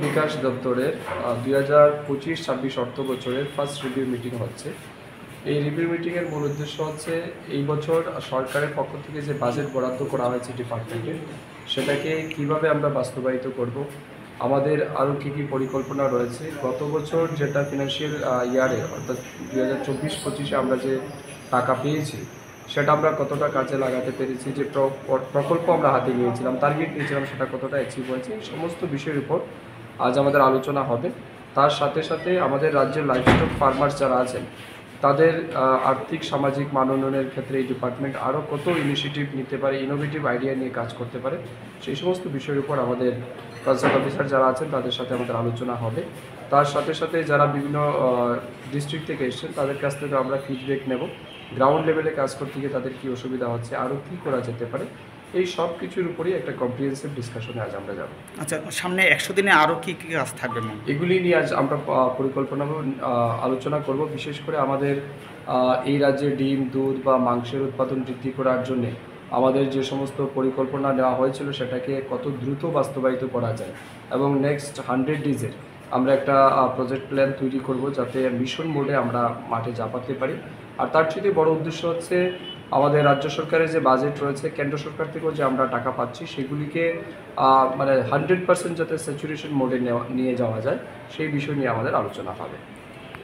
বিকাশ দপ্তরের 2025-26 অর্থ বছরের ফার্স্ট রিভিউ মিটিং হচ্ছে। এই রিভিউ মিটিংয়ের মূল উদ্দেশ্য হচ্ছে এই বছর সরকারের পক্ষ থেকে যে বাজেট বরাদ্দ করা হয়েছে ডিপার্টমেন্টে, সেটাকে কিভাবে আমরা বাস্তবায়িত করব, আমাদের আরও কী কী পরিকল্পনা রয়েছে। গত বছর যেটা ফিনান্সিয়াল ইয়ারে অর্থাৎ 2024-25 আমরা যে টাকা পেয়েছি সেটা আমরা কতটা কাজে লাগাতে পেরেছি, যে প্রকল্প আমরা হাতে নিয়েছিলাম, টার্গেট নিয়েছিলাম, সেটা কতটা অ্যাচিভ হয়েছে, এই সমস্ত বিষয়ের উপর আজ আমাদের আলোচনা হবে। তার সাথে সাথে আমাদের রাজ্যের লাইভস্টক ফার্মার্স যারা আছেন তাদের আর্থিক সামাজিক মান উন্নয়নের ক্ষেত্রে এই ডিপার্টমেন্ট আরও কত ইনিশিয়েটিভ নিতে পারে, ইনোভেটিভ আইডিয়া নিয়ে কাজ করতে পারে, সেই সমস্ত বিষয়ের উপর আমাদের কনসার্ট অফিসার যারা আছেন তাদের সাথে আমাদের আলোচনা হবে। তার সাথে সাথে যারা বিভিন্ন ডিস্ট্রিক্ট থেকে এসেছেন তাদের কাছ থেকে আমরা ফিডব্যাক নেব, গ্রাউন্ড লেভেলে কাজ করতে গিয়ে তাদের কী অসুবিধা হচ্ছে, আরও কী করা যেতে পারে, এই সব কিছুর উপরেই একটা কম্প্রিহেন্সিভ ডিসকাশনে আজ আমরা যাব। আচ্ছা, সামনে 100 দিনে আরও কী কী কাজ থাকবে? এগুলি নিয়ে আজ আমরা পরিকল্পনা আলোচনা করব। বিশেষ করে আমাদের এই রাজ্যে ডিম, দুধ বা মাংসের উৎপাদন বৃদ্ধি করার জন্য আমাদের যে সমস্ত পরিকল্পনা নেওয়া হয়েছিল সেটাকে কত দ্রুত বাস্তবায়িত করা যায়, এবং নেক্সট 100 ডেজের আমরা একটা প্রজেক্ট প্ল্যান তৈরি করব যাতে মিশন মোডে আমরা মাঠে ঝাঁপাতে পারি। আর তার চেয়ে বড় উদ্দেশ্য হচ্ছে আমাদের রাজ্য সরকারের যে বাজেট রয়েছে, কেন্দ্র সরকার থেকেও যে আমরা টাকা পাচ্ছি, সেগুলিকে মানে 100% যাতে স্যাচুরেশন মোডে নিয়ে যাওয়া যায় সেই বিষয় নিয়ে আমাদের আলোচনা হবে।